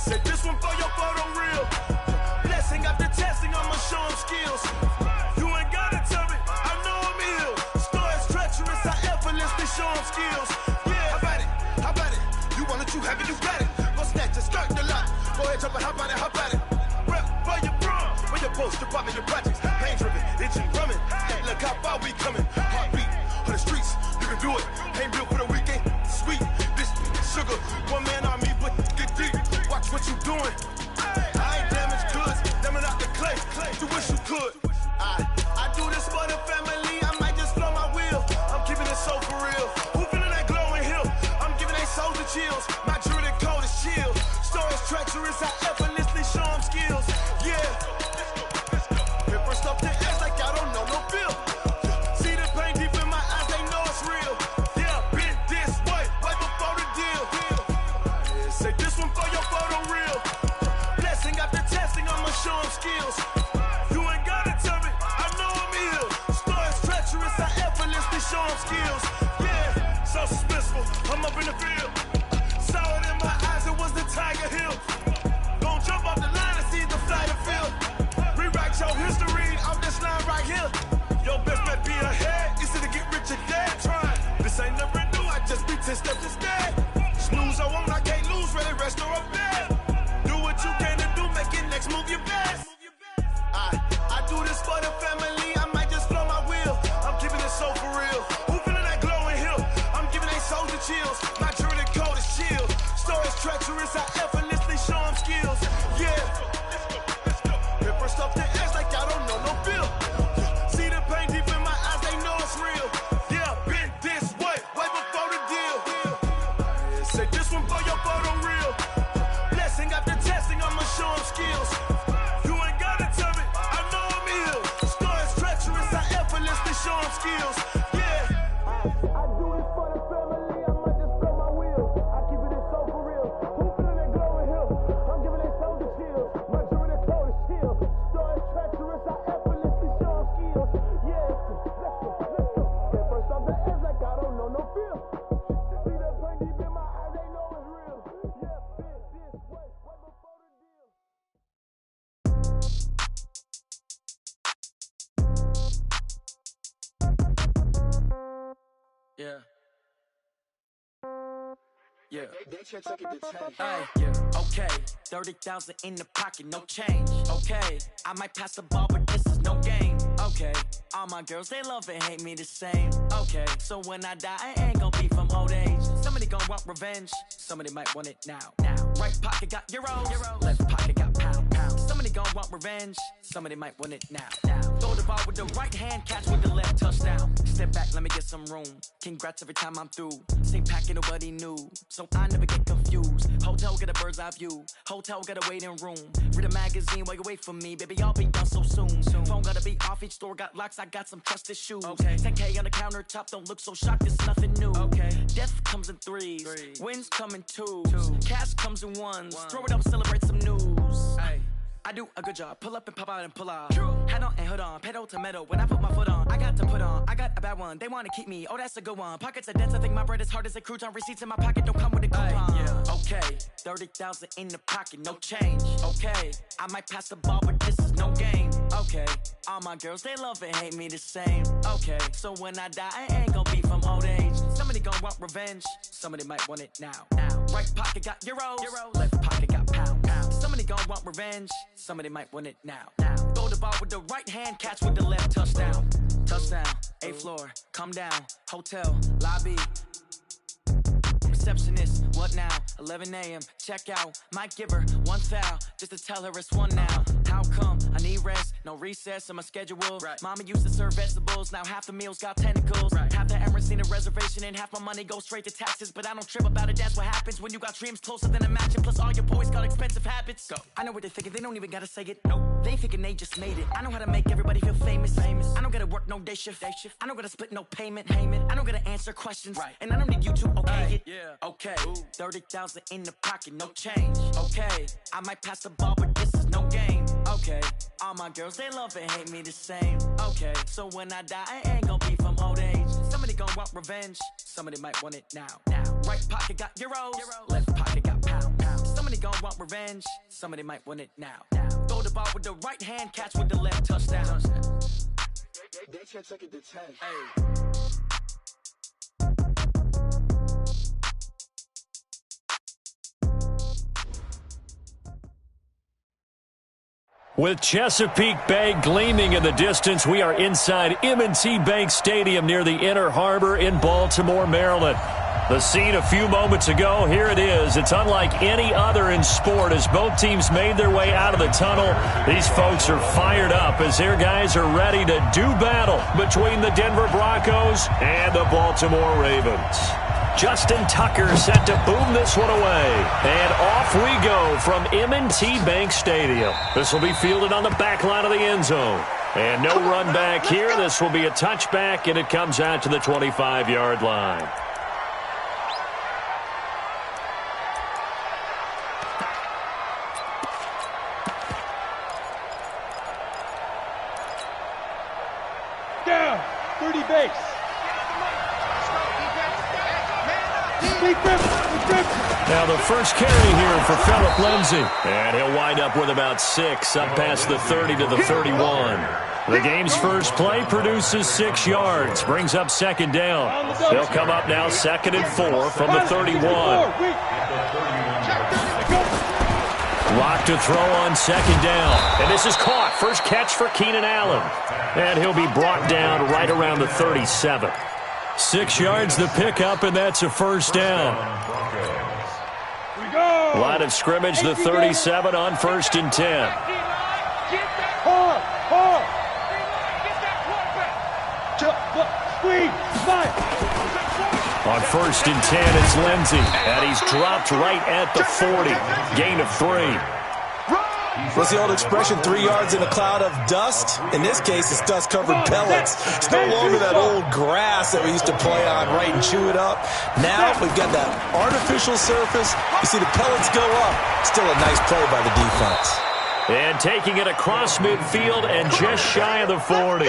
Say this one for your photo reel. Blessing after testing, I'ma show them skills. You ain't gotta tell me, I know I'm ill. Stories treacherous, I effortlessly show them skills. Yeah, how about it? How about it? You want it, you have it, you got it. Go snatch it, skirt the lot. Go ahead, jump it, hop on it, hop on it. Rep for your prom, for your post, your your projects. Pain driven, itching, drumming. Hey, look how far we coming. Heartbeat on the streets, you can do it. Ain't built for the weekend. Sweet, this sugar, one man army, but get deep. Watch what you doing. I ain't damaged goods, damn it out the clay. You wish you could. I do this for the family. I might just blow my wheel. I'm keeping it so for real. Who feeling that glowing hill? I'm giving they souls the chills. My jewelry code is chill. Stories treacherous, I effortlessly show them skills. Yeah. Paper stuff to ass like I don't know no feel. See the pain deep in my eyes, they know it's real. Yeah, been this way, right before the deal. Yeah, say this one for your photo reel. Blessing after testing, I'ma show them skills. You ain't gotta tell me, I know I'm ill. Stories treacherous, I effortlessly show them skills. Yeah, so suspenseful, I'm up in the field. Saw it in my eyes, it was the Tiger Hill. Gon' jump off the line and see the flight of field. Rewrite your history off this line right here. Your best bet be ahead, easy to get rich or dead. Try, this ain't never new, I just be 10 steps instead. Snooze I won't, I can't lose, ready, rest or a bed. Do what you can to do, make it next move your best. I do this for the family, I might just blow my wheel. I'm keeping it so for real. Who feeling that glowing hill? I'm giving they souls the chills. My jewelry code is chill. Stories treacherous, I effortlessly show them skills. Yeah. Paper stuff to ass like I don't know no feel. See the pain deep in my eyes, they know it's real. Yeah, been this way, way before the deal. Say this one for your photo reel. Blessing after testing, I'ma show them skills. You ain't gotta tell me, I know I'm ill. Stories treacherous, I effortlessly show them skills. Yeah. I do this for the family, I might just blow my wheel. I keep it so for real. Who feeling that glowing hill? I'm giving they souls the chills. My jewelry code is chill. Stories treacherous, I effortlessly show them skills. Yeah, let's go. Get first off the edge like I don't know no feel. See that pain deep in my eyes, they know it's real. Yeah, been this way, way before the deal. Yeah. Yeah. Hey, yeah. Okay. 30,000 in the pocket, no change. Okay. I might pass the ball, but this is no game. Okay. All my girls, they love and hate me the same. Okay. So when I die, I ain't gon' be from old age. Somebody gon' want revenge. Somebody might want it now. Right pocket got euros. Left pocket got pound. Somebody gon' want revenge. Somebody might want it now. Throw the ball with the right hand, catch with the left, touchdown. Step back, let me get some room. Congrats every time I'm through. Same packet, nobody knew. So I never get confused. Hotel get a bird's eye view. Hotel got a waiting room. Read a magazine while you wait for me. Baby, I'll be done so soon. Phone gotta be off, each store got locks. I got some trusted shoes. Okay. 10K on the countertop, don't look so shocked, it's nothing new. Okay. Death comes in threes. Wins come in twos. Cash comes in ones. Throw it up, celebrate some news. Hey. I do a good job, pull up and pop out and pull out. True. Head on and hood on, pedal to metal. When I put my foot on, I got to put on. I got a bad one, they wanna keep me. Oh, that's a good one. Pockets are dense, I think my bread is hard as a crouton. Receipts in my pocket don't come with a coupon. Yeah. Okay, 30,000 in the pocket, no change. Okay, I might pass the ball, but this is no game. Okay, all my girls, they love and hate me the same. Okay, so when I die, I ain't gon' be from old age. Somebody gon' want revenge. Somebody might want it now. Right pocket got euros. Left pocket got pound. Somebody gon' want revenge. Somebody might want it now. Throw the ball with the right hand, catch with the left, touchdown. Touchdown, 8th floor, come down, hotel, lobby. Receptionist, what now? 11 a.m., check out. Might give her one foul, just to tell her it's one now. How come? I need rest, no recess in my schedule. Right. Mama used to serve vegetables, now half the meals got tentacles. Right. Half the Emirates seen a reservation and half my money goes straight to taxes. But I don't trip about it, that's what happens when you got dreams closer than a match. And plus all your boys got expensive habits. Go. I know what they're thinking, they don't even gotta say it. Nope. They thinking they just made it. I know how to make everybody feel famous. I don't gotta work no day shift. I don't gotta split no payment. I don't gotta answer questions. Right. And I don't need you to okay it. Yeah. Okay, 30,000 in the pocket, no change. Okay, I might pass the ball, but this is no game. Okay, all my girls, they love and hate me the same. Okay, so when I die, I ain't gon' be from old age. Somebody gon' want revenge. Somebody might want it now. Right pocket got euros. Left pocket got pound. Somebody gon' want revenge, somebody might want it now. Throw the ball with the right hand, catch with the left, touchdown. They can't take it to 10. Hey. With Chesapeake Bay gleaming in the distance, we are inside M&T Bank Stadium near the Inner Harbor in Baltimore, Maryland. The scene a few moments ago, here it is. It's unlike any other in sport as both teams made their way out of the tunnel. These folks are fired up as their guys are ready to do battle between the Denver Broncos and the Baltimore Ravens. Justin Tucker set to boom this one away. And off we go from M&T Bank Stadium. This will be fielded on the back line of the end zone. And no run back here. This will be a touchback, and it comes out to the 25-yard line. Down, 30 base. Now the first carry here for Phillip Lindsay. And he'll wind up with about 6 up past the 30 to the 31. The game's first play produces 6 yards. Brings up second down. They'll come up now 2nd and 4 from the 31. Lock to throw on second down. And this is caught. First catch for Keenan Allen. And he'll be brought down right around the 37. 6 yards the pickup, and that's a first down. Line of scrimmage, the 37 on 1st and 10. On 1st and 10, it's Lindsay, and he's dropped right at the 40. Gain of 3. What's the old expression, 3 yards in a cloud of dust? In this case, it's dust-covered pellets. It's no longer that old grass that we used to play on, right, and chew it up. Now we've got that artificial surface. You see the pellets go up. Still a nice play by the defense. And taking it across midfield and just shy of the 40.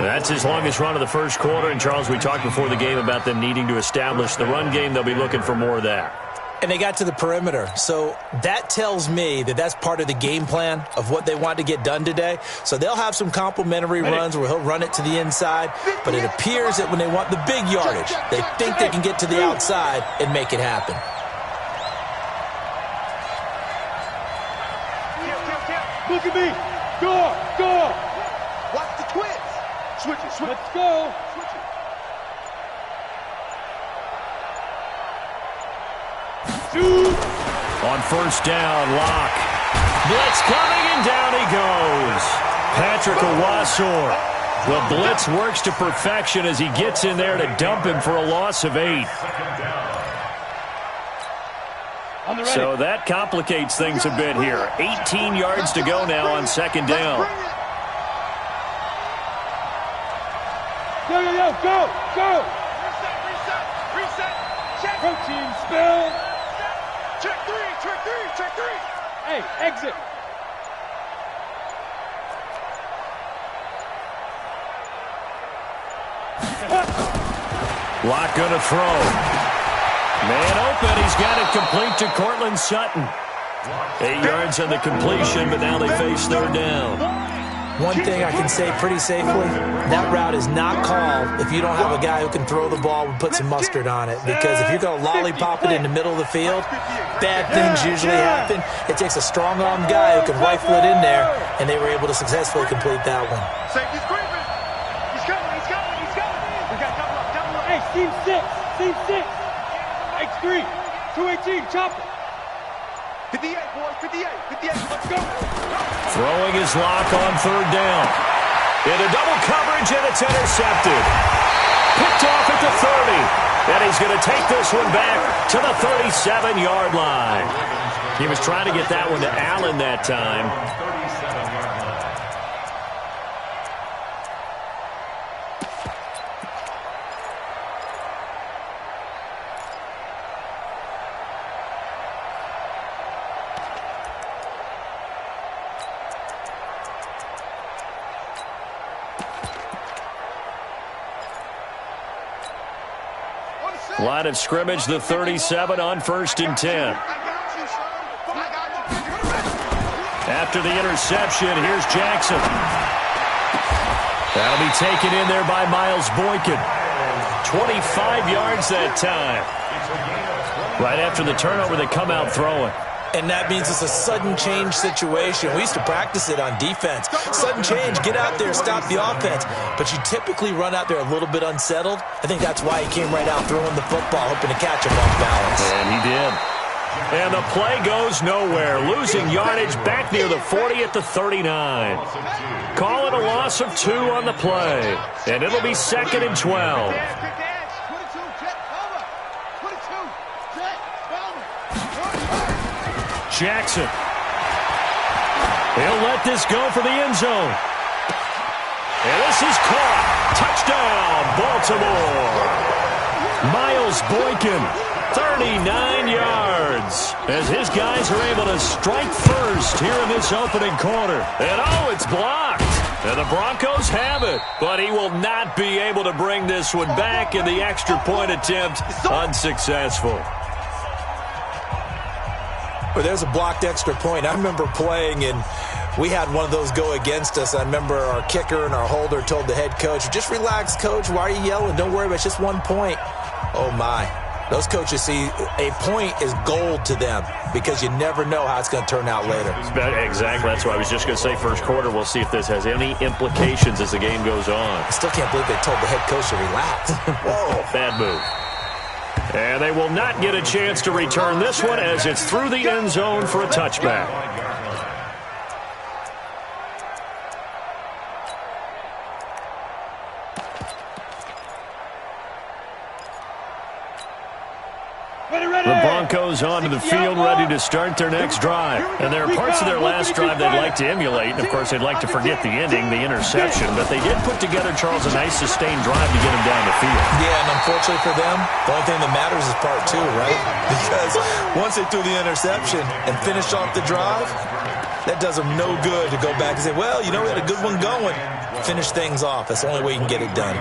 That's his longest run of the first quarter. And, Charles, we talked before the game about them needing to establish the run game. They'll be looking for more of that. And they got to the perimeter. So that tells me that that's part of the game plan of what they want to get done today. So they'll have some complementary runs where he'll run it to the inside. But it appears that when they want the big yardage, they think they can get to the outside and make it happen. Look at me. Go. Watch the twins. Switch it. Let's go. Switch it. On 1st down, Locke. Blitz coming, and down he goes. Patrick Owasor. The blitz works to perfection as he gets in there to dump him for a loss of 8. So that complicates things a bit here. 18 yards to go now on 2nd down. Go. Reset. Check. Protein spill. Check three. Hey, exit. Locke gonna throw. Man open, he's got it complete to Cortland Sutton. 8 yards on the completion, but now they face 3rd down. One thing I can say pretty safely, that route is not called if you don't have a guy who can throw the ball and put some mustard on it. Because if you're going to lollipop it in the middle of the field, bad things usually happen. It takes a strong-armed guy who can rifle it in there, and they were able to successfully complete that one. Safety's creeping. He's coming. We got double up. Hey, team 6. X3, 218, chopper. 58, boys, 58, let's go. Throwing his Locke on 3rd down. Into double coverage, and it's intercepted. Picked off at the 30. And he's going to take this one back to the 37-yard line. He was trying to get that one to Allen that time. Line of scrimmage, the 37 on 1st and 10. After the interception, here's Jackson. That'll be taken in there by Miles Boykin. 25 yards that time. Right after the turnover, they come out throwing. And that means it's a sudden change situation. We used to practice it on defense. Sudden change, get out there, stop the offense. But you typically run out there a little bit unsettled. I think that's why he came right out throwing the football, hoping to catch him off balance. And he did. And the play goes nowhere. Losing yardage back near the 40 at the 39. Call it a loss of 2 on the play. And it'll be 2nd and 12. Jackson. He'll let this go for the end zone. And this is caught. Touchdown, Baltimore. Miles Boykin, 39 yards. As his guys are able to strike first here in this opening quarter. And oh, it's blocked. And the Broncos have it. But he will not be able to bring this one back in the extra point attempt. Unsuccessful. Well, there's a blocked extra point. I remember playing, and we had one of those go against us. I remember our kicker and our holder told the head coach, just relax, coach. Why are you yelling? Don't worry about it. It's just 1 point. Oh, my. Those coaches see a point is gold to them because you never know how it's going to turn out later. Exactly. That's what I was just going to say. First quarter, we'll see if this has any implications as the game goes on. I still can't believe they told the head coach to relax. Whoa, bad move. And they will not get a chance to return this one as it's through the end zone for a touchback. The Broncos onto the field, ready to start their next drive. And there are parts of their last drive they'd like to emulate. And, of course, they'd like to forget the ending, the interception. But they did put together, Charles, a nice sustained drive to get him down the field. Yeah, and unfortunately for them, the only thing that matters is part 2, right? Because once they threw the interception and finished off the drive, that does them no good to go back and say, well, you know, we had a good one going. Finish things off. That's the only way you can get it done.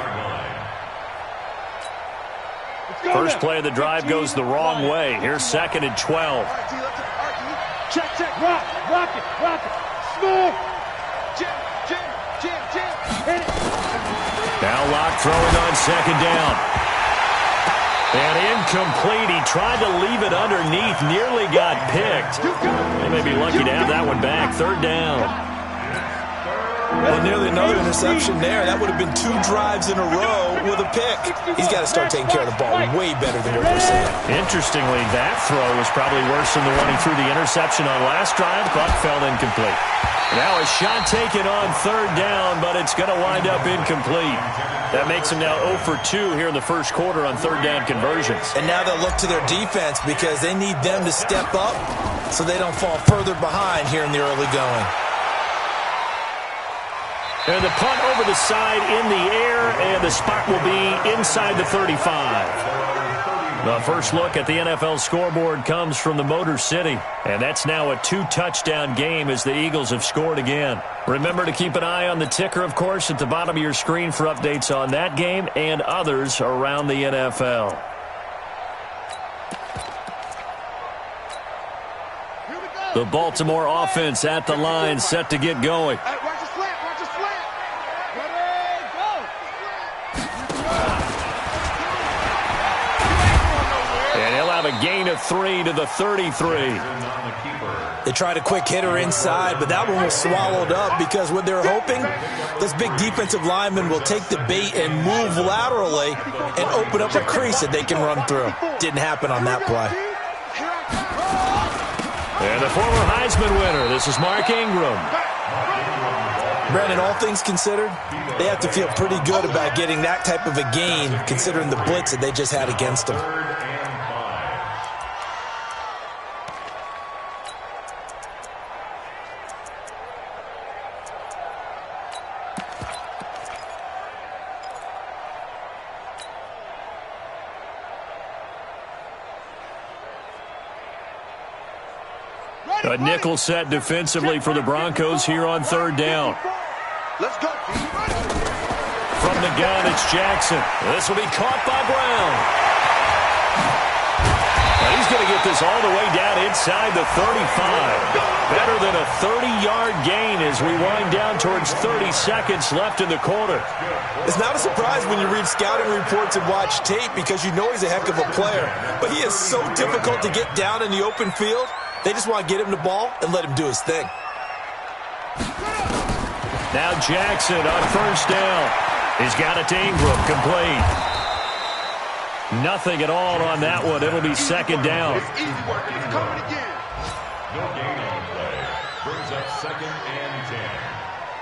First play of the drive goes the wrong way. Here's 2nd and 12. Check, rock it. Smooth. Jam. Hit it. Now Locke throwing on 2nd down. And incomplete. He tried to leave it underneath. Nearly got picked. They may be lucky to have that one back. 3rd down. Well, nearly another interception there. That would have been 2 drives in a row with a pick. He's got to start taking care of the ball way better than what we're seeing. Interestingly, that throw was probably worse than the one he threw the interception on last drive, but fell incomplete. Now a shot taken on 3rd down, but it's going to wind up incomplete. That makes him now 0 for 2 here in the first quarter on 3rd down conversions. And now they'll look to their defense because they need them to step up so they don't fall further behind here in the early going. And the punt over the side in the air, and the spot will be inside the 35. The first look at the NFL scoreboard comes from the Motor City, and that's now a 2-touchdown game as the Eagles have scored again. Remember to keep an eye on the ticker, of course, at the bottom of your screen for updates on that game and others around the NFL. The Baltimore offense at the line, set to get going. A gain of 3 to the 33. They tried a quick hitter inside, but that one was swallowed up because what they're hoping, this big defensive lineman will take the bait and move laterally and open up a crease that they can run through. Didn't happen on that play. And the former Heisman winner, this is Mark Ingram. Brandon, all things considered, they have to feel pretty good about getting that type of a gain considering the blitz that they just had against them. A nickel set defensively for the Broncos here on 3rd down. Let's go. From the gun, it's Jackson. This will be caught by Brown. And he's going to get this all the way down inside the 35. Better than a 30-yard gain as we wind down towards 30 seconds left in the quarter. It's not a surprise when you read scouting reports and watch tape because you know he's a heck of a player. But he is so difficult to get down in the open field. They just want to get him the ball and let him do his thing. Now Jackson on first down. He's got it to Ingram, complete. Nothing at all on that one. It'll be second down. It's easy work. It's coming again. No gain on the play. Brings up 2nd and 10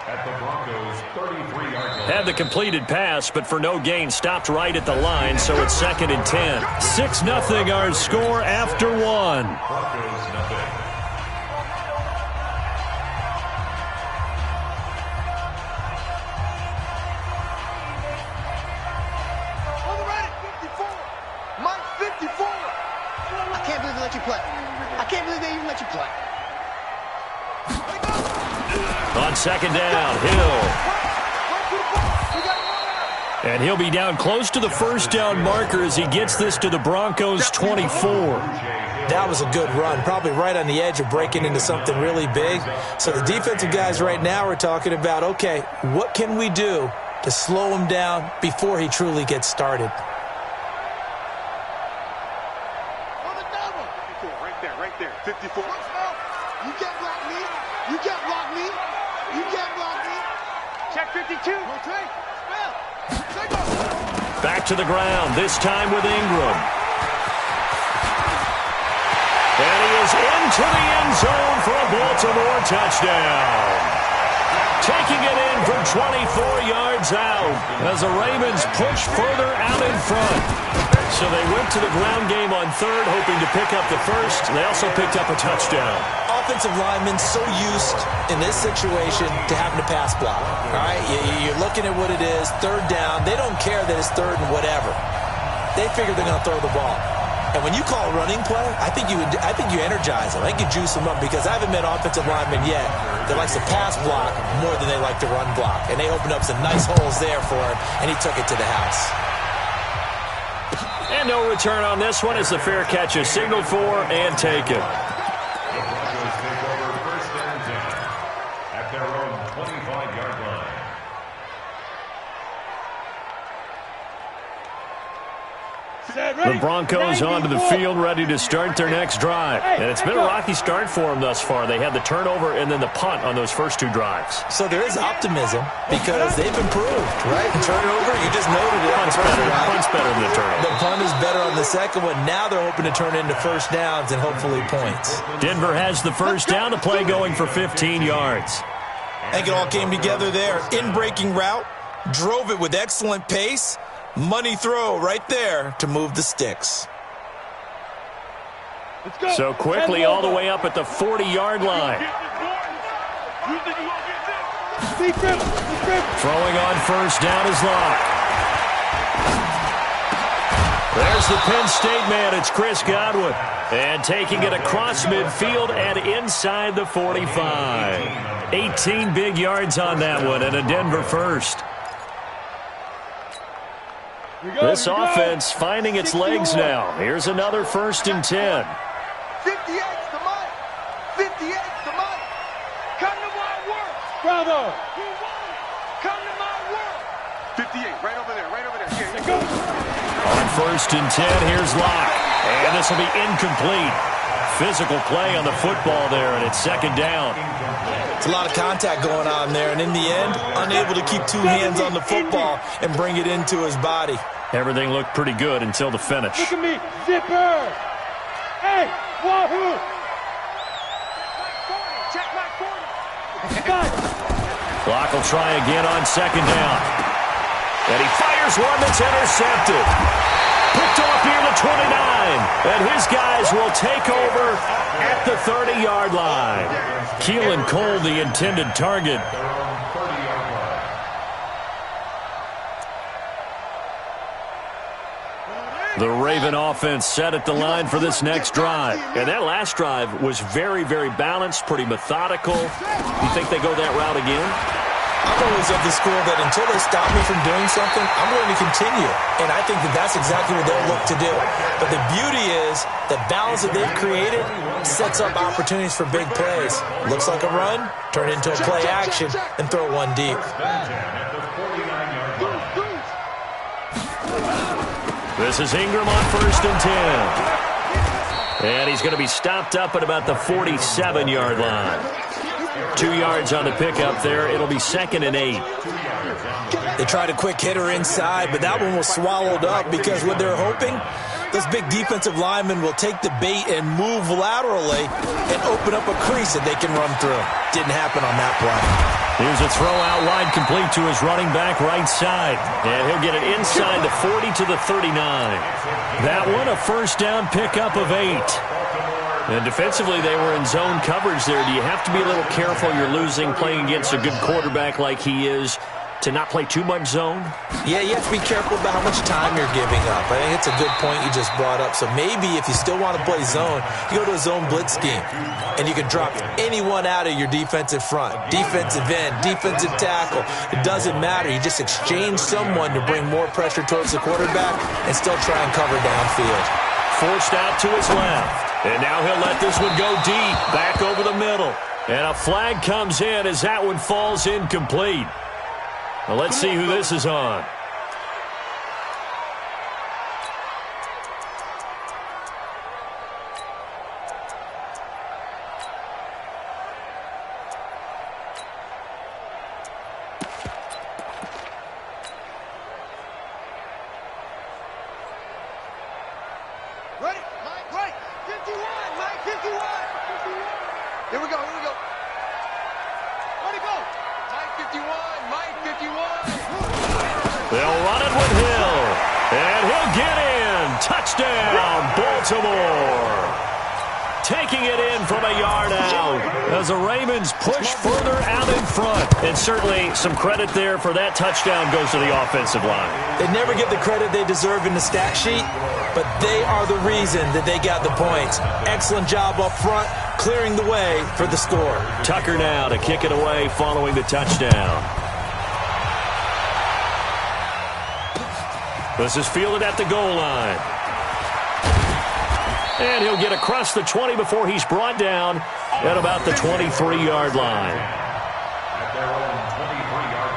at the Broncos' 33-yard line. Had the completed pass, but for no gain, stopped right at the line, so it's 2nd and 10. 6-0 our score after one. Broncos nothing. On second down, Hill. And he'll be down close to the first down marker as he gets this to the Broncos' 24. That was a good run, probably right on the edge of breaking into something really big. So the defensive guys right now are talking about, okay, what can we do to slow him down before he truly gets started? Right there, 54. You can't block me. You can't block me. You can't block me. Check 52. Back to the ground, this time with Ingram. And he is into the end zone for a Baltimore touchdown. Taking it in for 24 yards out as the Ravens push further out in front. So they went to the ground game on third, hoping to pick up the first. They also picked up a touchdown. Offensive linemen so used in this situation to having to pass block. All right, you're looking at what it is, third down. They don't care that it's third and whatever. They figure they're going to throw the ball. And when you call a running play, I think you energize them. I think you juice them up because I haven't met offensive linemen yet that likes to pass block more than they like to run block. And they opened up some nice holes there for him, and he took it to the house. And no return on this one as the fair catch is signaled for and taken. The Broncos take over 1st and 10 at their own 25-yard line. The Broncos onto the field, ready to start their next drive. And it's been a rocky start for them thus far. They had the turnover and then the punt on those first two drives. So there is optimism because they've improved, right? The turnover, you just noted it. Punt's better than the turnover. The punt is better on the second one. Now they're hoping to turn it into first downs and hopefully points. Denver has the first down to play going for 15 yards. I think it all came together there. In-breaking route, drove it with excellent pace. Money throw right there to move the sticks. So quickly all the way up at the 40-yard line. Throwing on first down is Locke. There's the Penn State man. It's Chris Godwin. And taking it across midfield and inside the 45. 18 big yards on that one and a Denver first. This offense finding its legs now. Here's another 1st and 10. 58's the money. 58's the money. Come to my work. Bravo. Come to my work. 58, right over there, right over there. Here, go. On 1st and 10, here's Locke. And this will be incomplete. Physical play on the football there, and it's 2nd down. It's a lot of contact going on there, and in the end, unable to keep two hands on the football and bring it into his body. Everything looked pretty good until the finish. Look at me, zipper. Hey, wahoo. Check my corner. Locke will try again on 2nd down. And he fires one that's intercepted. Picked off near the 29. And his guys will take over at the 30-yard line. Keelan Cole, the intended target. The Raven offense set at the line for this next drive. And that last drive was very, very balanced, pretty methodical. You think they go that route again? I'm always of the school that until they stop me from doing something, I'm going to continue. And I think that that's exactly what they'll look to do. But the beauty is the balance that they've created sets up opportunities for big plays. Looks like a run, turn into a play action, and throw one deep. This is Ingram on 1st and 10. And he's going to be stopped up at about the 47-yard line. 2 yards on the pickup there. It'll be 2nd and 8. They tried a quick hitter inside, but that one was swallowed up because what they're hoping, those big defensive linemen will take the bait and move laterally and open up a crease that they can run through. Didn't happen on that play. Here's a throw out wide complete to his running back right side. And he'll get it inside the 40 to the 39. That one a first down pickup of 8. And defensively, they were in zone coverage there. Do you have to be a little careful? You're losing playing against a good quarterback like he is to not play too much zone? Yeah, you have to be careful about how much time you're giving up. I think it's a good point you just brought up. So maybe if you still want to play zone, you go to a zone blitz scheme. And you can drop anyone out of your defensive front. Defensive end, defensive tackle. It doesn't matter. You just exchange someone to bring more pressure towards the quarterback and still try and cover downfield. Forced out to his left. And now he'll let this one go deep, back over the middle. And a flag comes in as that one falls incomplete. Well, let's see who this is on. Ready? Mike, 51, Mike, 51. Here we go. Ready, go. Mike, 51. They'll run it with Hill. And he'll get in. Touchdown, Baltimore. Taking it in from a yard out as the Ravens push further out in front. And certainly some credit there for that touchdown goes to the offensive line. They never get the credit they deserve in the stat sheet, but they are the reason that they got the points. Excellent job up front, clearing the way for the score. Tucker now to kick it away following the touchdown. This is fielded at the goal line. And he'll get across the 20 before he's brought down at about the 23-yard line. At their own 23-yard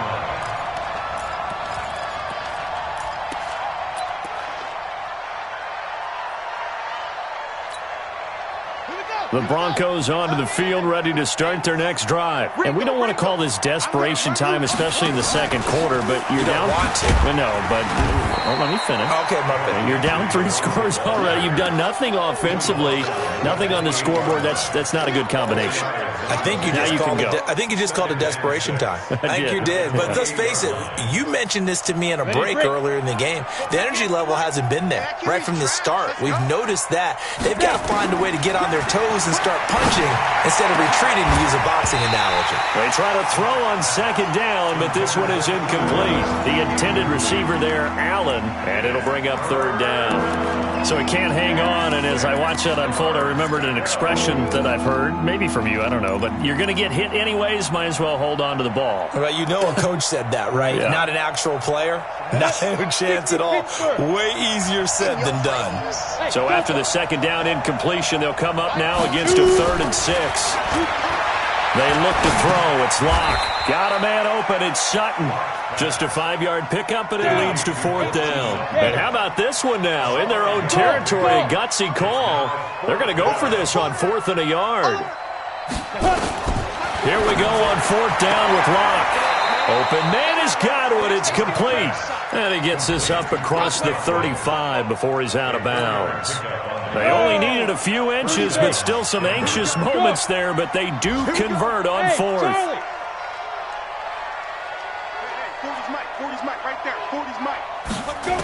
The Broncos onto the field, ready to start their next drive. And we don't want to call this desperation time, especially in the second quarter, but you're down. Want to. No, but let me finish. Okay, my bad. You're down 3 scores already. You've done nothing offensively, nothing on the scoreboard. That's not a good combination. I think you just called it desperation time. I think you did. But let's face it, you mentioned this to me in a break earlier in the game. The energy level hasn't been there right from the start. We've noticed that. They've got to find a way to get on their toes and start punching instead of retreating, to use a boxing analogy. They try to throw on second down, but this one is incomplete. The intended receiver there, Allen, and it'll bring up third down. So he can't hang on, and as I watch that unfold, I remembered an expression that I've heard, maybe from you, I don't know, but you're going to get hit anyways, might as well hold on to the ball. Well, you know a coach said that, right? Yeah. Not an actual player. Not a chance at all. Way easier said than done. So after the second down incompletion, they'll come up now against a 3rd and 6. They look to throw. It's Locke. Got a man open. It's Sutton. Just a 5-yard pickup, and it leads to 4th down. And how about this one now? In their own territory, a gutsy call. They're going to go for this on 4th and a yard. Here we go on 4th down with Locke. Open man has got it. It's complete. And he gets this up across the 35 before he's out of bounds. They only needed a few inches, but still some anxious moments there, but they do convert on 4th. 40's Mike, right there. 40's Mike. Let's go.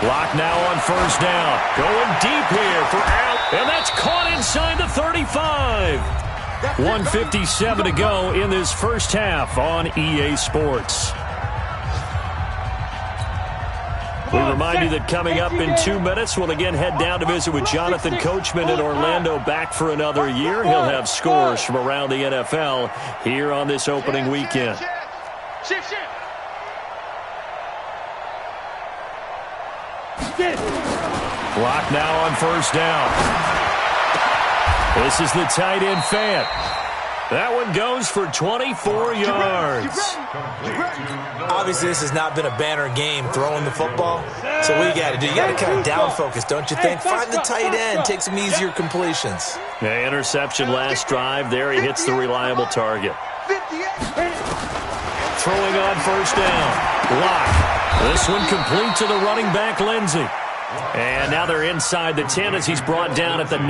Locke now on 1st down. Going deep here for Allen. And that's caught inside the 35. 1:57 to go in this first half on EA Sports. We remind you that coming up in 2 minutes, we'll again head down to visit with Jonathan Coachman in Orlando, back for another year. He'll have scores from around the NFL here on this opening weekend. Shift. Block now on first down. This is the tight end Fant. That one goes for 24 yards. Obviously, this has not been a banner game throwing the football. So what you got to do? You got to kind of down focus, don't you think? Find the tight end, take some easier completions. Yeah, interception last drive. There he hits the reliable target. Throwing on first down. Lock. This one complete to the running back, Lindsey. And now they're inside the 10 as he's brought down at the 9.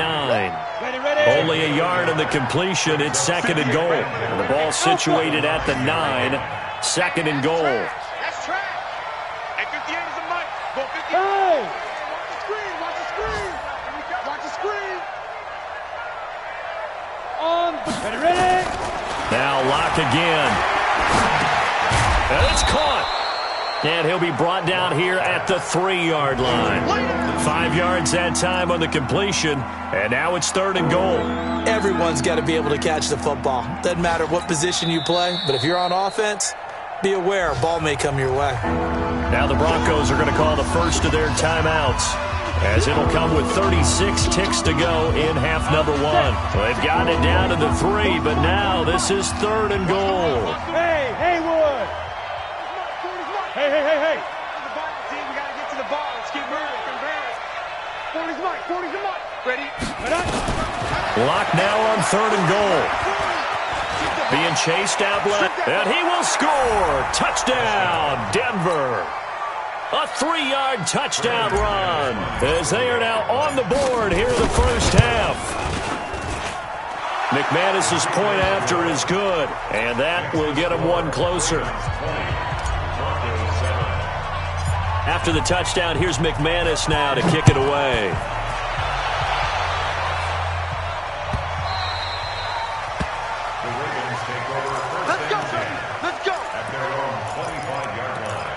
Only a yard in the completion. It's second and goal. And the ball situated at the 9. Second and goal. That's track. Hey, 58 is a mic. Go 58. Hey! Watch the screen. Watch the screen. Ready? Now Lock again. And it's caught. And he'll be brought down here at the 3-yard line. 5 yards that time on the completion. And now it's third and goal. Everyone's got to be able to catch the football. Doesn't matter what position you play, but if you're on offense, be aware a ball may come your way. Now the Broncos are going to call the first of their timeouts, as it'll come with 36 ticks to go in half number 1. So they've gotten it down to the 3, but now this is third and goal. Hey, Haywood! Hey! The ball, team. We got to get to the ball. Let's keep moving. 40's the mic. Ready? Lock now on third and goal. Being chased out left, and he will score. Touchdown, Denver. A 3-yard touchdown run, as they are now on the board here in the first half. McManus's point after is good, and that will get him one closer. After the touchdown, here's McManus now to kick it away. Let's go. At their own 25-yard line.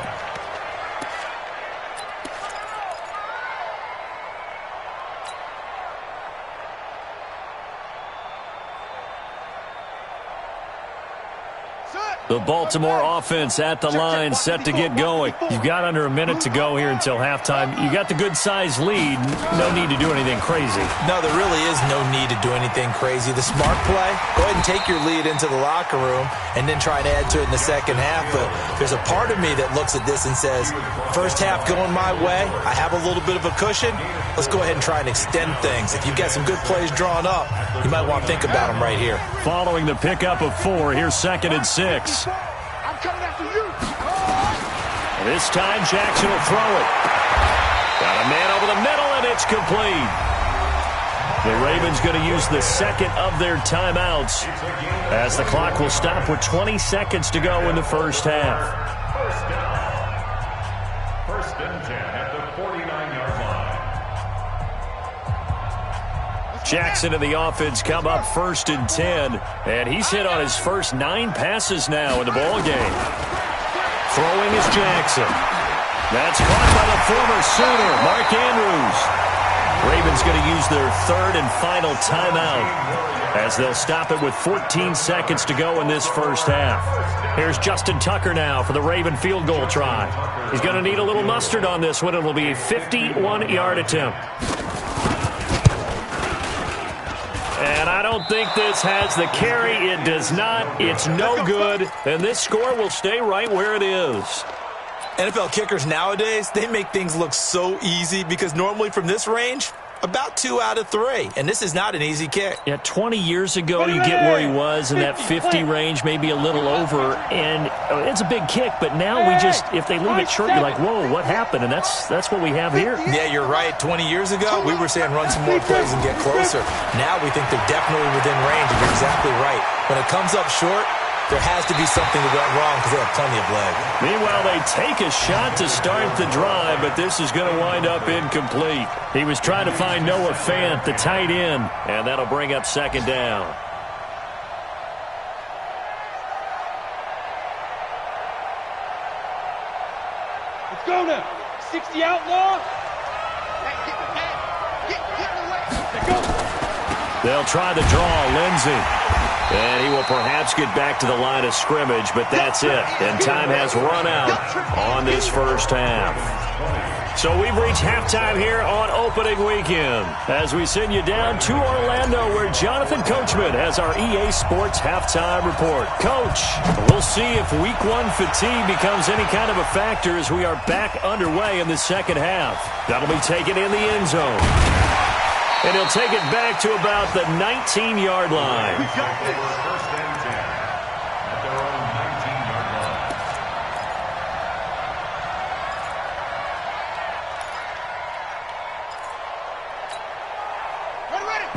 The Baltimore offense at the line, set to get going. You've got under a minute to go here until halftime. You got the good-sized lead. No need to do anything crazy. No, there really is no need to do anything crazy. The smart play, go ahead and take your lead into the locker room and then try to add to it in the second half. But there's a part of me that looks at this and says, first half going my way, I have a little bit of a cushion. Let's go ahead and try and extend things. If you've got some good plays drawn up, you might want to think about them right here. Following the pickup of 4, here's second and 6. I'm coming after you. This time Jackson will throw it. Got a man over the middle, and it's complete. The Ravens going to use the second of their timeouts, as the clock will stop with 20 seconds to go in the first half. First down. First and 10 at the 49-yard line. Jackson and the offense come up first and 10, and he's hit on his first 9 passes now in the ball game. Throwing is Jackson. That's caught by the former Sooner, Mark Andrews. Ravens going to use their third and final timeout, as they'll stop it with 14 seconds to go in this first half. Here's Justin Tucker now for the Raven field goal try. He's going to need a little mustard on this one. It'll be a 51-yard attempt. And I don't think this has the carry. It does not. It's no good. And this score will stay right where it is. NFL kickers nowadays, they make things look so easy because normally from this range, about 2 out of 3. And this is not an easy kick. Yeah, 20 years ago, you get where he was in that 50 range, maybe a little over. And it's a big kick, but now we just, if they leave it short, you're like, whoa, what happened? And that's what we have here. Yeah, you're right. 20 years ago, we were saying run some more plays and get closer. Now we think they're definitely within range, and you're exactly right. When it comes up short, there has to be something that went wrong because they have plenty of leg. Meanwhile, they take a shot to start the drive, but this is going to wind up incomplete. He was trying to find Noah Fant, the tight end, and that'll bring up second down. Let's go now. 60 outlaw. They'll try to draw Lindsey. And he will perhaps get back to the line of scrimmage, but that's it. And time has run out on this first half. So we've reached halftime here on opening weekend as we send you down to Orlando where Jonathan Coachman has our EA Sports halftime report. Coach, we'll see if week one fatigue becomes any kind of a factor as we are back underway in the second half. That'll be taken in the end zone. And he'll take it back to about the 19-yard line. First and 10 at their own 19-yard line.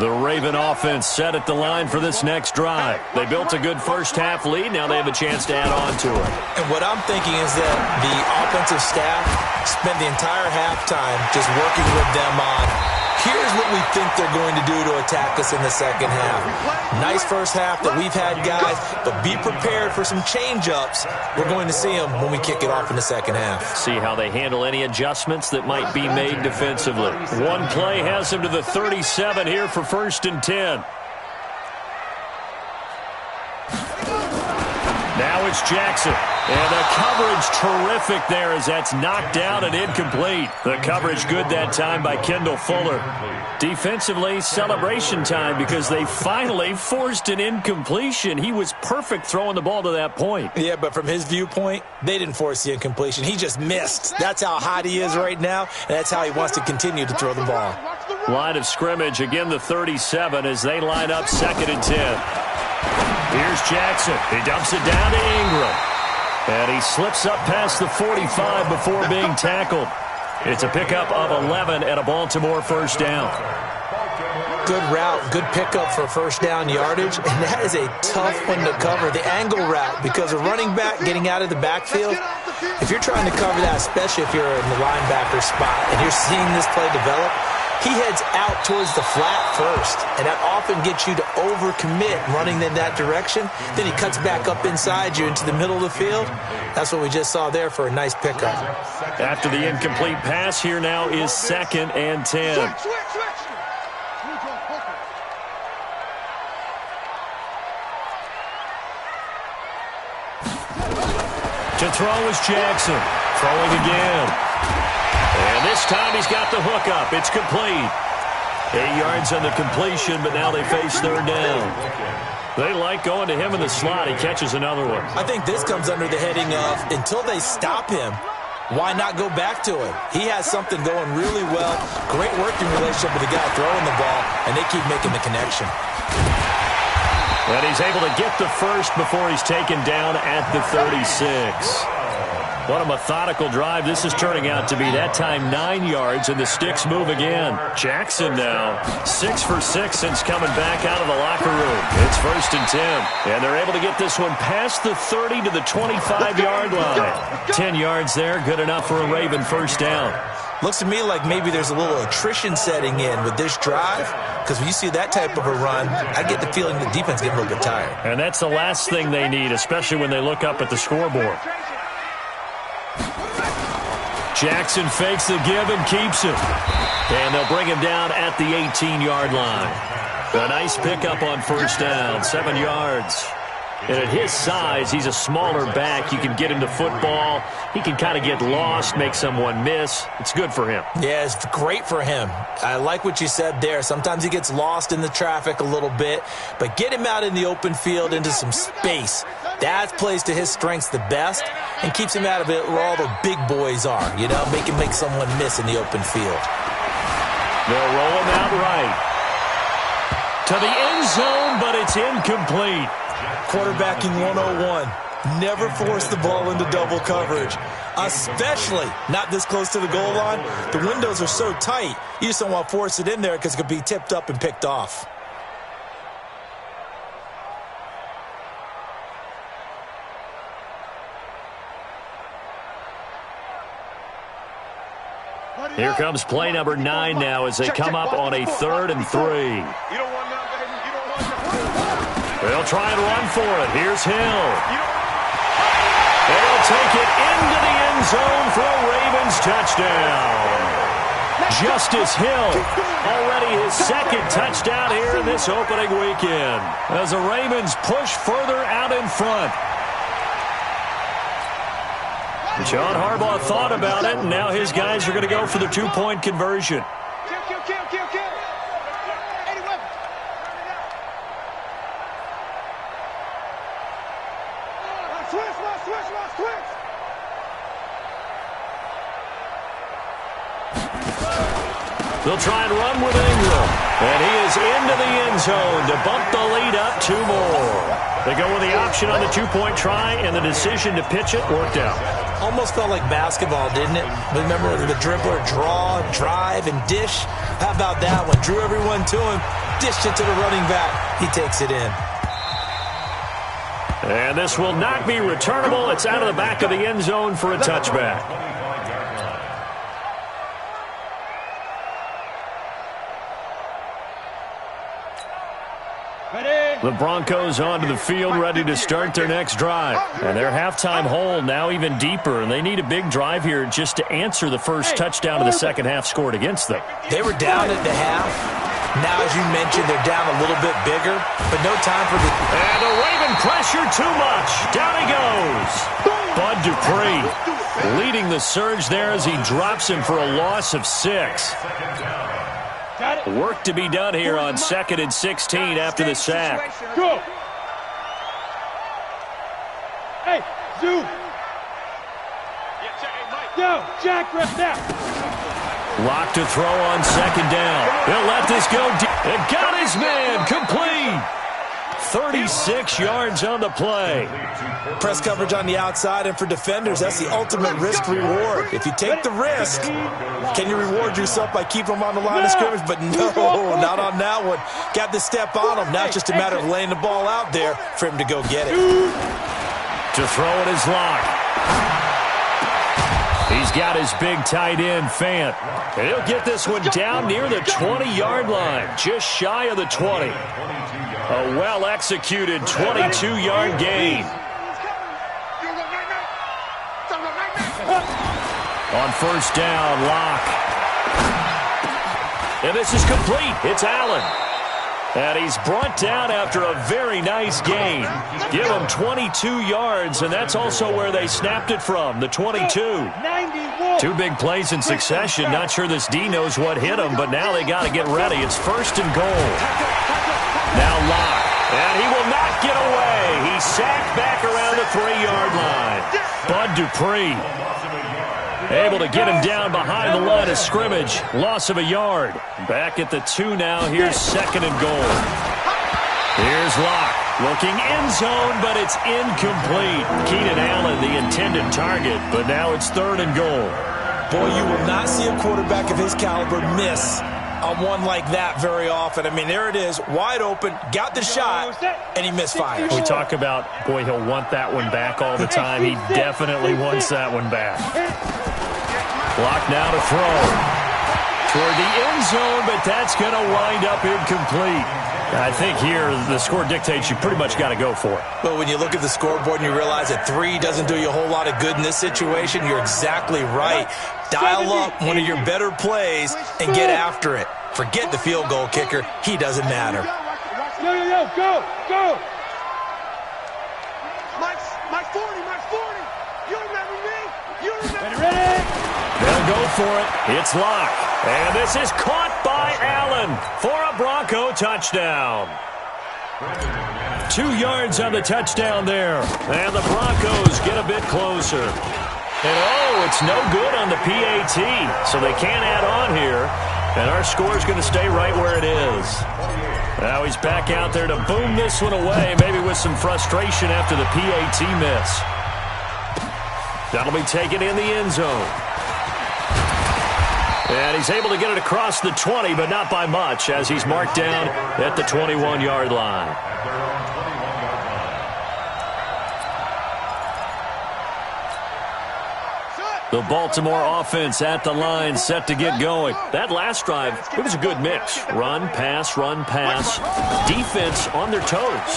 The Raven offense set at the line for this next drive. They built a good first-half lead. Now they have a chance to add on to it. And what I'm thinking is that the offensive staff spent the entire halftime just working with them on, here's what we think they're going to do to attack us in the second half. Nice first half that we've had, guys, but be prepared for some change-ups. We're going to see them when we kick it off in the second half. See how they handle any adjustments that might be made defensively. One play has them to the 37 here for first and 10. Now it's Jackson. And the coverage terrific there as that's knocked down and incomplete. The coverage good that time by Kendall Fuller. Defensively, celebration time because they finally forced an incompletion. He was perfect throwing the ball to that point. Yeah, but from his viewpoint, they didn't force the incompletion. He just missed. That's how hot he is right now, and that's how he wants to continue to throw the ball. Line of scrimmage, again the 37 as they line up second and 10. Here's Jackson. He dumps it down to Ingram. And he slips up past the 45 before being tackled. It's a pickup of 11 and a Baltimore first down. Good route, good pickup for first down yardage, and that is a tough one to cover, the angle route, because a running back getting out of the backfield, if you're trying to cover that, especially if you're in the linebacker spot and you're seeing this play develop, he heads out towards the flat first, and that often gets you to overcommit running in that direction. Then he cuts back up inside you into the middle of the field. That's what we just saw there for a nice pickup. After the incomplete pass, here now is second and 10. To throw is Jackson. Throwing again. And this time he's got the hook up. It's complete. 8 yards on the completion, but now they face third down. They like going to him in the slot. He catches another one. I think this comes under the heading of, until they stop him, why not go back to him? He has something going really well. Great working relationship with the guy throwing the ball, and they keep making the connection. And he's able to get the first before he's taken down at the 36. What a methodical drive this is turning out to be. That time 9 yards, and the sticks move again. Jackson now 6 for 6 since coming back out of the locker room. It's first and 10. And they're able to get this one past the 30 to the 25-yard line. 10 yards there, good enough for a Raven first down. Looks to me like maybe there's a little attrition setting in with this drive, because when you see that type of a run, I get the feeling the defense getting a little bit tired. And that's the last thing they need, especially when they look up at the scoreboard. Jackson fakes the give and keeps it. And they'll bring him down at the 18-yard line. A nice pickup on first down, 7 yards. And at his size, he's a smaller back. You can get into football. He can kind of get lost, make someone miss. It's good for him. Yeah, it's great for him. I like what you said there. Sometimes he gets lost in the traffic a little bit, but get him out in the open field into some space. That plays to his strengths the best and keeps him out of it where all the big boys are, you know, make someone miss in the open field. They'll roll him out right to the end zone, but it's incomplete. Quarterbacking 101. Never force the ball into double coverage, especially not this close to the goal line. The windows are so tight, you just don't want to force it in there because it could be tipped up and picked off. Here comes play number 9 now as they come up on a 3rd and 3. They'll try and run for it. Here's Hill. They'll take it into the end zone for a Ravens touchdown. Justice Hill, already his second touchdown here in this opening weekend, as the Ravens push further out in front. John Harbaugh thought about it, and now his guys are going to go for the two-point conversion. They'll try and run with Ingram. And he is into the end zone to bump the lead up 2 more. They go with the option on the two-point try, and the decision to pitch it worked out. Almost felt like basketball, didn't it? Remember the dribbler, draw, drive, and dish? How about that one? Drew everyone to him, dished it to the running back. He takes it in. And this will not be returnable. It's out of the back of the end zone for a touchback. The Broncos onto the field, ready to start their next drive. And their halftime hole now even deeper, and they need a big drive here just to answer the first touchdown of the second half scored against them. They were down at the half. Now, as you mentioned, they're down a little bit bigger, but no time for the... And the Raven pressure too much. Down he goes. Bud Dupree leading the surge there as he drops him for a loss of 6. Work to be done here on 2nd and 16 after the sack. Go. Hey, Zoo. Down, Jack, ref now. Lock to throw on 2nd down. He'll let this go deep. And got his man complete. 36 yards on the play. Press coverage on the outside, and for defenders, that's the ultimate risk-reward. If you take the risk, can you reward yourself by keeping them on the line of scrimmage? But no, not on that one. Got the step on him. Now it's just a matter of laying the ball out there for him to go get it. To throw it is Locke. He's got his big tight end, Fant. And he'll get this one down near the 20-yard line, just shy of the 20. A well-executed 22-yard gain. On first down, Locke. And this is complete. It's Allen. And he's brought down after a very nice gain. Give him 22 yards, and that's also where they snapped it from, the 22. 2 big plays in succession. Not sure this D knows what hit him, but now they got to get ready. It's 1st and goal. Now Locke, and he will not get away. He's sacked back around the 3-yard line. Bud Dupree able to get him down behind the line of scrimmage. Loss of a yard. Back at the 2 now. Here's 2nd and goal. Here's Locke. Looking end zone, but it's incomplete. Keenan Allen, the intended target, but now it's 3rd and goal. Boy, you will not see a quarterback of his caliber miss on one like that very often. I mean, there it is, wide open, got the shot, and he misfires. We talk about, boy, he'll want that one back all the time. He definitely wants that one back. Block now to throw. Toward the end zone, but that's going to wind up incomplete. I think here the score dictates you pretty much got to go for it. Well, when you look at the scoreboard and you realize that 3 doesn't do you a whole lot of good in this situation, you're exactly right. Dial up one of your better plays and get after it. Forget the field goal kicker. He doesn't matter. Yo, go, go. My 40. You remember me? You remember me? Ready? They'll go for it. It's Locke. And this is caught by Allen for a Bronco touchdown. 2 yards on the touchdown there. And the Broncos get a bit closer. And it's no good on the PAT. So they can't add on here. And our score's going to stay right where it is. Now he's back out there to boom this one away, maybe with some frustration after the PAT miss. That'll be taken in the end zone. And he's able to get it across the 20, but not by much, as he's marked down at the 21-yard line. The Baltimore offense at the line, set to get going. That last drive, it was a good mix. Run, pass, defense on their toes.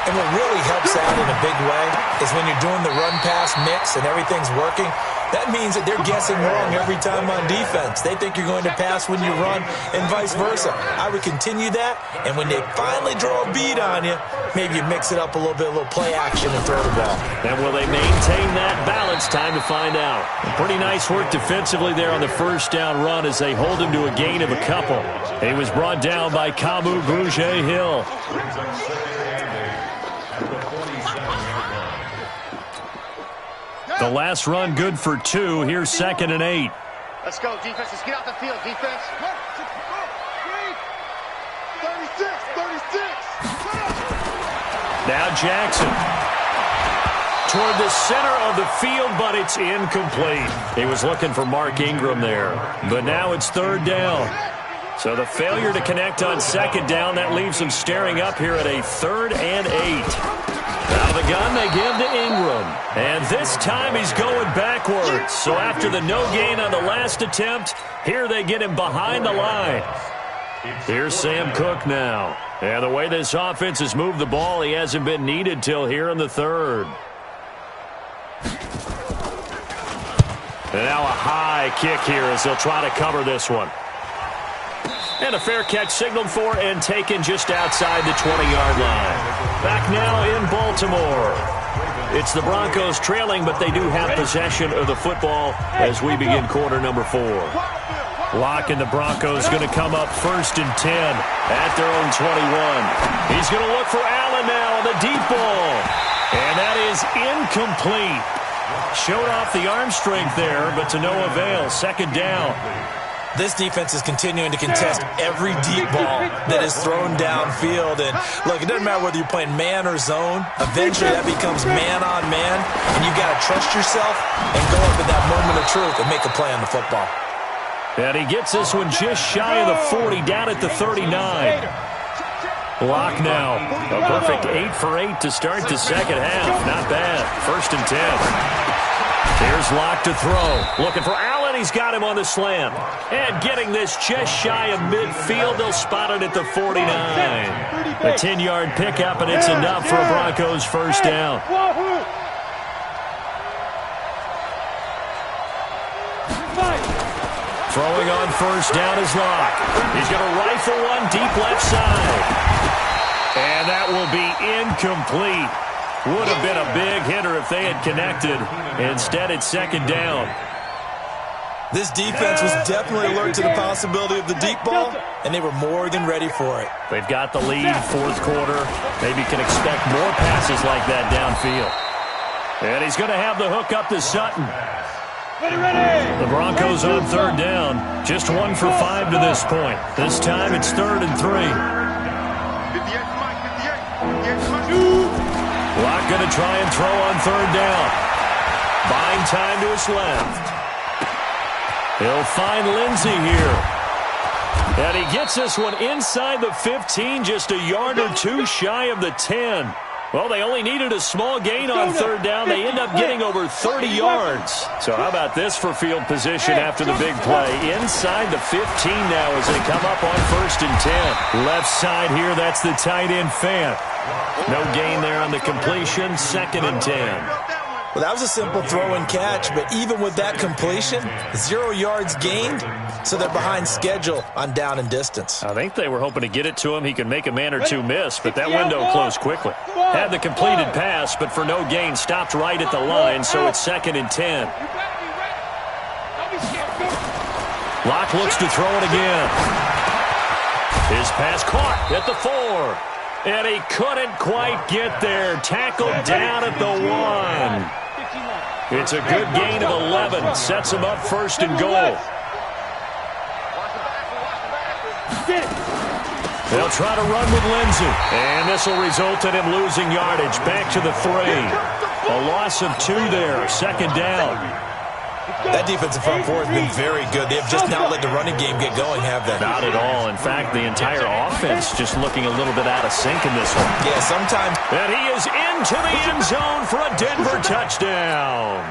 And what really helps out in a big way is when you're doing the run-pass mix and everything's working, That means that they're guessing wrong every time on defense. They think you're going to pass when you run and vice versa. I would continue that, and when they finally draw a beat on you, maybe you mix it up a little bit, a little play action and throw the ball. And will they maintain that balance? Time to find out. Pretty nice work defensively there on the first down run as they hold him to a gain of a couple. He was brought down by Kamu Grugier-Hill. The last run good for 2. Here's 2nd and 8. Let's go, defense. Let's get out the field, defense. 36. Now Jackson. Toward the center of the field, but it's incomplete. He was looking for Mark Ingram there. But now it's 3rd down. So the failure to connect on 2nd down, that leaves them staring up here at a 3rd and 8. Out of the gun, they give to Ingram. And this time he's going backwards. So after the no gain on the last attempt, here they get him behind the line. Here's Sam Cook now. And the way this offense has moved the ball, he hasn't been needed till here in the 3rd. And now a high kick here as they'll try to cover this one. And a fair catch signaled for and taken just outside the 20-yard line. Back now in Baltimore. It's the Broncos trailing, but they do have possession of the football as we begin quarter number 4. Locke and the Broncos going to come up 1st and 10 at their own 21. He's going to look for Allen now on the deep ball. And that is incomplete. Showed off the arm strength there, but to no avail. 2nd down. This defense is continuing to contest every deep ball that is thrown downfield. And, look, it doesn't matter whether you're playing man or zone. Eventually, that becomes man-on-man, and you've got to trust yourself and go up in that moment of truth and make a play on the football. And he gets this one just shy of the 40, down at the 39. Locke now. A perfect 8 for 8 to start the second half. Not bad. 1st and 10. Here's Locke to throw. Looking for Allen. He's got him on the slant. And getting this just shy of midfield. They'll spot it at the 49. A 10-yard pickup, and it's enough for a Broncos first down. Throwing on first down is Locke. He's going to rifle one deep left side. And that will be incomplete. Would have been a big hitter if they had connected. Instead, it's 2nd down. This defense was definitely alert to the possibility of the deep ball, and they were more than ready for it. They've got the lead, 4th quarter. Maybe can expect more passes like that downfield. And he's going to have the hook up to Sutton. The Broncos on 3rd down. Just 1 for 5 to this point. This time it's 3rd and 3. Locke going to try and throw on 3rd down. Buying time to his left. He'll find Lindsey here. And he gets this one inside the 15, just a yard or 2 shy of the 10. Well, they only needed a small gain on 3rd down. They end up getting over 30 yards. So how about this for field position after the big play? Inside the 15 now as they come up on 1st and 10. Left side here, that's the tight end Fant. No gain there on the completion, 2nd and 10. Well, that was a simple throw and catch, but even with that completion, 0 yards gained, so they're behind schedule on down and distance. I think they were hoping to get it to him. He could make a man or 2 miss, but that window closed quickly. Had the completed pass, but for no gain, stopped right at the line, so it's 2nd and 10. Locke looks to throw it again. His pass caught at the 4. And he couldn't quite get there. Tackled down at the 1. It's a good gain of 11. Sets him up 1st and goal. They'll try to run with Lindsey. And this will result in him losing yardage. Back to the 3. A loss of 2 there. 2nd down. That defensive front 4 has been very good. They have just not let the running game get going, have they? Not at all. In fact, the entire offense just looking a little bit out of sync in this one. Yeah, sometimes. And he is into the end zone for a Denver touchdown.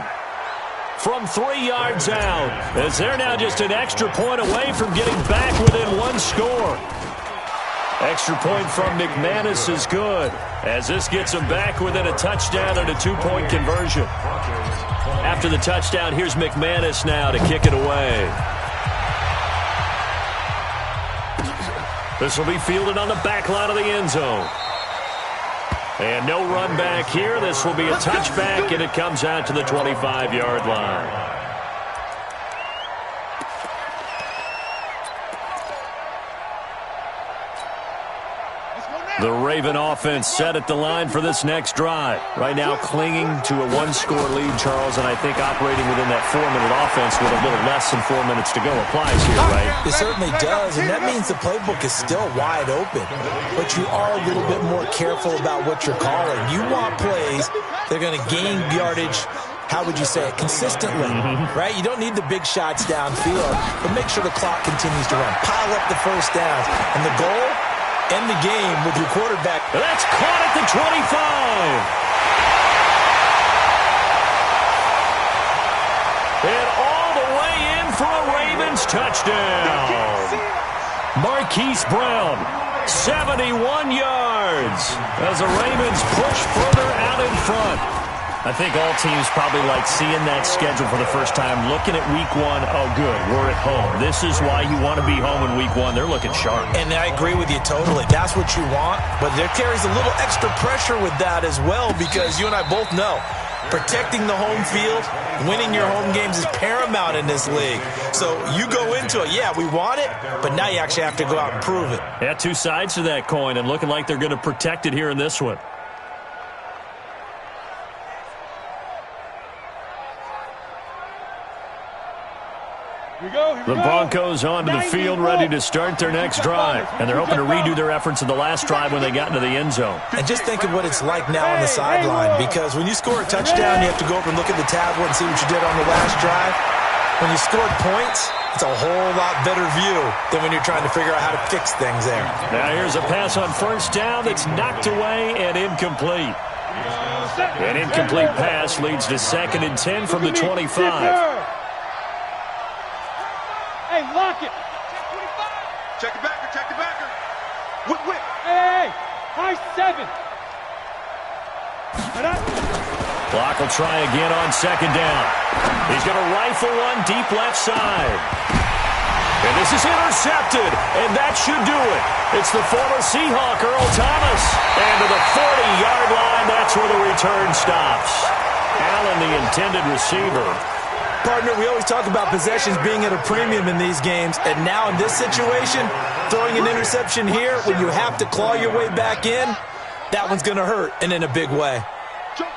From 3 yards out, as they're now just an extra point away from getting back within 1 score. Extra point from McManus is good, as this gets them back within a touchdown and a 2-point conversion. After the touchdown, here's McManus now to kick it away. This will be fielded on the back line of the end zone. And no run back here. This will be a touchback, and it comes out to the 25-yard line. The Raven offense set at the line for this next drive. Right now clinging to a one-score lead, Charles, and I think operating within that 4-minute offense with a little less than 4 minutes to go applies here, right? It certainly does, and that means the playbook is still wide open. But you are a little bit more careful about what you're calling. You want plays that are going to gain yardage, how would you say it, consistently, right? You don't need the big shots downfield, but make sure the clock continues to run. Pile up the first downs, and the goal, end the game with your quarterback. That's caught at the 25. And all the way in for a Ravens touchdown. Marquise Brown, 71 yards as the Ravens push further out in front. I think all teams probably like seeing that schedule for the first time, looking at week 1. Oh, good, we're at home. This is why you want to be home in week 1. They're looking sharp. And I agree with you totally. That's what you want, but there carries a little extra pressure with that as well, because you and I both know protecting the home field, winning your home games is paramount in this league. So you go into it, yeah, we want it, but now you actually have to go out and prove it. Yeah, two sides to that coin, and looking like they're going to protect it here in this one. The Broncos onto the field, ready to start their next drive. And they're hoping to redo their efforts in the last drive when they got into the end zone. And just think of what it's like now on the sideline, because when you score a touchdown, you have to go over and look at the tablet and see what you did on the last drive. When you scored points, it's a whole lot better view than when you're trying to figure out how to fix things there. Now here's a pass on first down that's knocked away and incomplete. An incomplete pass leads to 2nd and 10 from the 25. Hey, lock it. Check the backer, check the backer. Whip. Hey, high 7. Clock will try again on 2nd down. He's going to rifle one deep left side. And this is intercepted, and that should do it. It's the former Seahawk, Earl Thomas. And to the 40-yard line, that's where the return stops. Allen, the intended receiver. Partner, we always talk about possessions being at a premium in these games, and now in this situation, throwing an interception here when you have to claw your way back in, that one's going to hurt, and in a big way. Joker.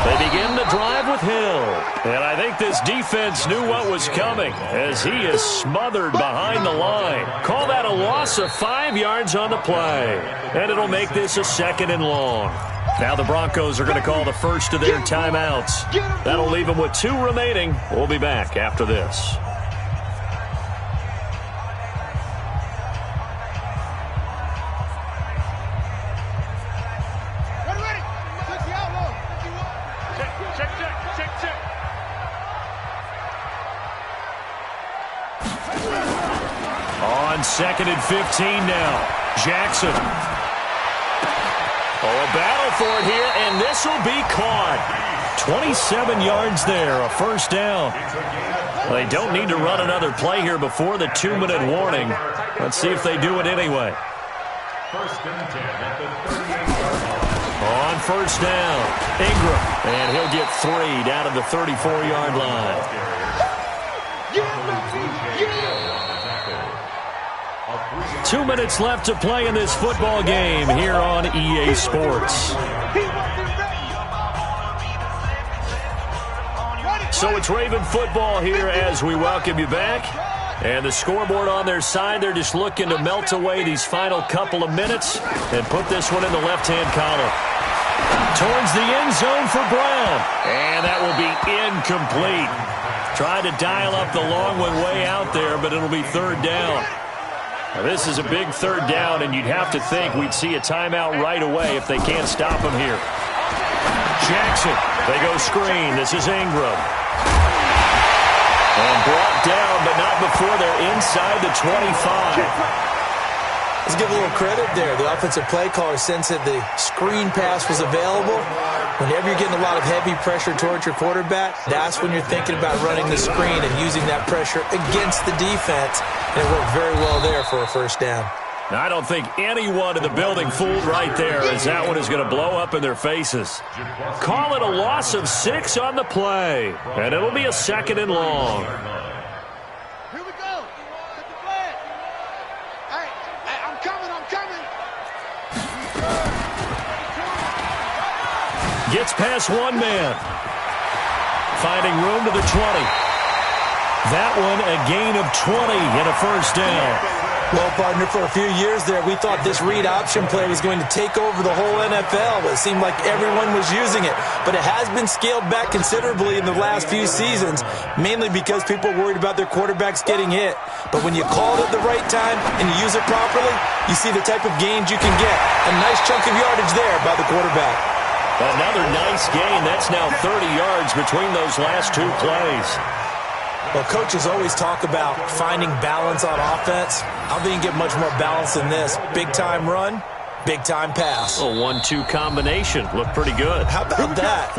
They begin the drive with Hill. And I think this defense knew what was coming as he is smothered behind the line. Call that a loss of 5 yards on the play. And it'll make this a 2nd and long. Now the Broncos are going to call the first of their timeouts. That'll leave them with 2 remaining. We'll be back after this. On 2nd and 15 now. Jackson. Oh, a battle for it here, and this will be caught. 27 yards there, a first down. They don't need to run another play here before the 2-minute warning. Let's see if they do it anyway. 1st and 10 at the 38-yard line. On first down, Ingram, and he'll get 3 down to the 34-yard line. 2 minutes left to play in this football game here on EA Sports. So it's Raven football here as we welcome you back. And the scoreboard on their side, they're just looking to melt away these final couple of minutes and put this one in the left-hand column. Towards the end zone for Brown. And that will be incomplete. Trying to dial up the long one way out there, but it'll be 3rd down. Now, this is a big 3rd down, and you'd have to think we'd see a timeout right away if they can't stop him here. Jackson. They go screen. This is Ingram. And brought down, but not before they're inside the 25. Let's give a little credit there. The offensive play caller sensed that the screen pass was available. Whenever you're getting a lot of heavy pressure towards your quarterback, that's when you're thinking about running the screen and using that pressure against the defense. And it worked very well there for a first down. Now, I don't think anyone in the building fooled right there, as that one is going to blow up in their faces. Call it a loss of 6 on the play, and it'll be a 2nd and long. Here we go. Get the flag. Hey, I'm coming. Gets past one man. Finding room to the 20. That one a gain of 20 and a first down. Well, partner, for a few years there, we thought this read option play was going to take over the whole NFL. It seemed like everyone was using it. But it has been scaled back considerably in the last few seasons, mainly because people are worried about their quarterbacks getting hit. But when you call it at the right time and you use it properly, you see the type of gains you can get. A nice chunk of yardage there by the quarterback. Another nice gain. That's now 30 yards between those last 2 plays. Well, coaches always talk about finding balance on offense. I don't think you get much more balance than this. Big-time run, big-time pass. A 1-2 combination. Looked pretty good. How about that?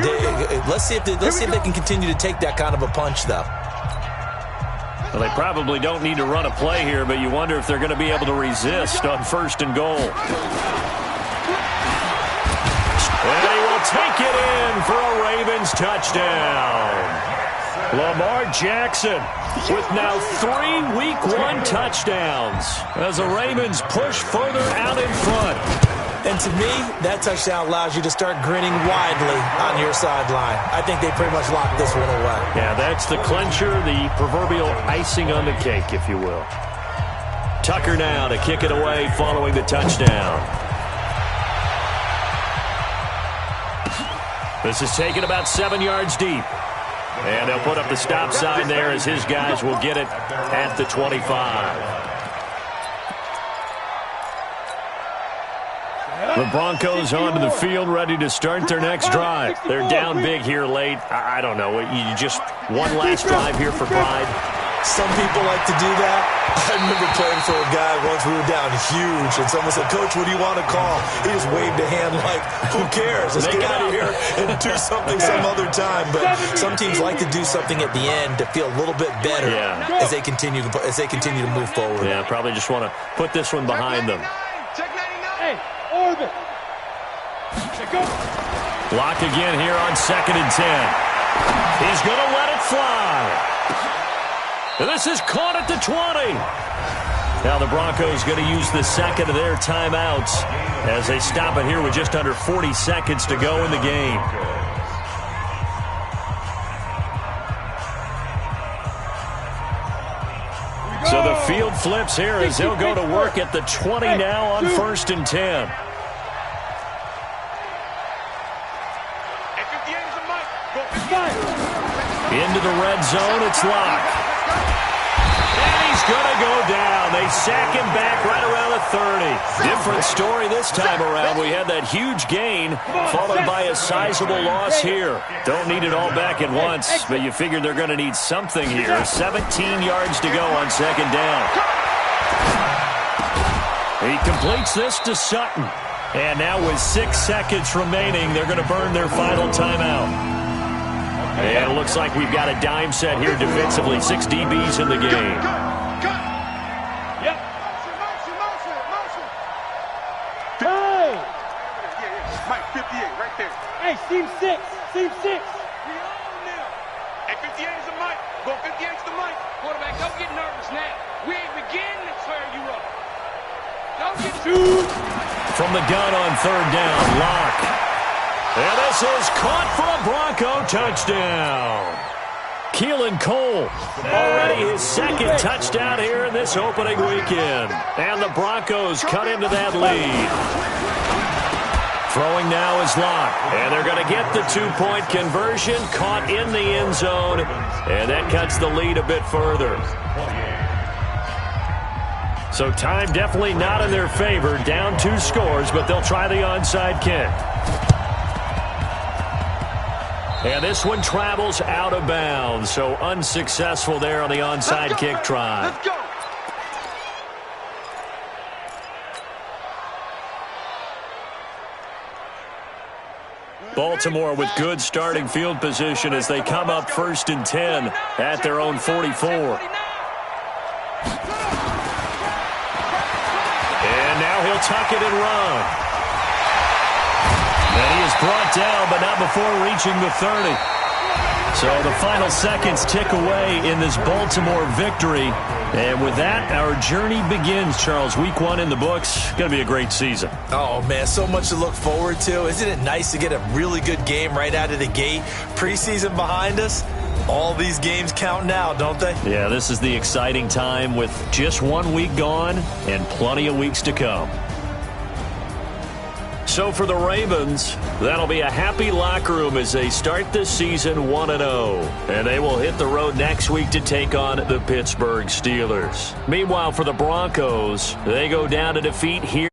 Let's see if they can continue to take that kind of a punch, though. Well, they probably don't need to run a play here, but you wonder if they're going to be able to resist on 1st and goal. And he will take it in for a Ravens touchdown. Lamar Jackson with now 3 Week 1 touchdowns as the Ravens push further out in front. And to me, that touchdown allows you to start grinning widely on your sideline. I think they pretty much locked this one away. Yeah, that's the clincher, the proverbial icing on the cake, if you will. Tucker now to kick it away following the touchdown. This is taken about 7 yards deep. And they'll put up the stop sign there as his guys will get it at the 25. The Broncos onto the field, ready to start their next drive. They're down big here late. I don't know. You just one last drive here for pride. Some people like to do that. I remember playing for a guy once. We were down huge, and someone said, "Coach, what do you want to call?" He just waved a hand like, "Who cares? Let's get out of here and do something some other time." But some teams like to do something at the end to feel a little bit better as they continue to move forward. Yeah, probably just want to put this one behind them. Check 99. Hey, orbit. Go. Block again here on 2nd and 10. He's going to let it fly. And this is caught at the 20. Now the Broncos going to use the second of their timeouts as they stop it here with just under 40 seconds to go in the game. So the field flips here as they'll go to work at the 20 now on 1st and 10. Into the red zone, it's Locke. And he's going to go down. They sack him back right around the 30. Different story this time around. We had that huge gain followed by a sizable loss here. Don't need it all back at once, but you figure they're going to need something here. 17 yards to go on 2nd down. He completes this to Sutton. And now with 6 seconds remaining, they're going to burn their final timeout. And it looks like we've got a dime set here defensively. 6 DBs in the game. Yep. Hey! Mike, 58, right there. Hey, seam 6. Seam 6. We on now. Hey, 58 is the mic. Go 58 is the mic. Quarterback, don't get nervous now. We ain't beginning to tear you up. Don't get Shoot. From the gun on 3rd down, Locke. And this is caught for a Bronco touchdown. Keelan Cole, already his 2nd touchdown here in this opening weekend. And the Broncos cut into that lead. Throwing now is Locke. And they're going to get the 2-point conversion, caught in the end zone. And that cuts the lead a bit further. So time definitely not in their favor. Down 2 scores, but they'll try the onside kick. And this one travels out of bounds, so unsuccessful there on the onside kick try. Let's go. Baltimore with good starting field position as they come up 1st and 10 at their own 44. And now he'll tuck it and run. And he is brought down, but not before reaching the 30. So the final seconds tick away in this Baltimore victory. And with that, our journey begins, Charles. Week 1 in the books. Going to be a great season. Oh, man, so much to look forward to. Isn't it nice to get a really good game right out of the gate? Preseason behind us. All these games count now, don't they? Yeah, this is the exciting time with just 1 week gone and plenty of weeks to come. So for the Ravens, that'll be a happy locker room as they start this season 1-0. And they will hit the road next week to take on the Pittsburgh Steelers. Meanwhile, for the Broncos, they go down to defeat here.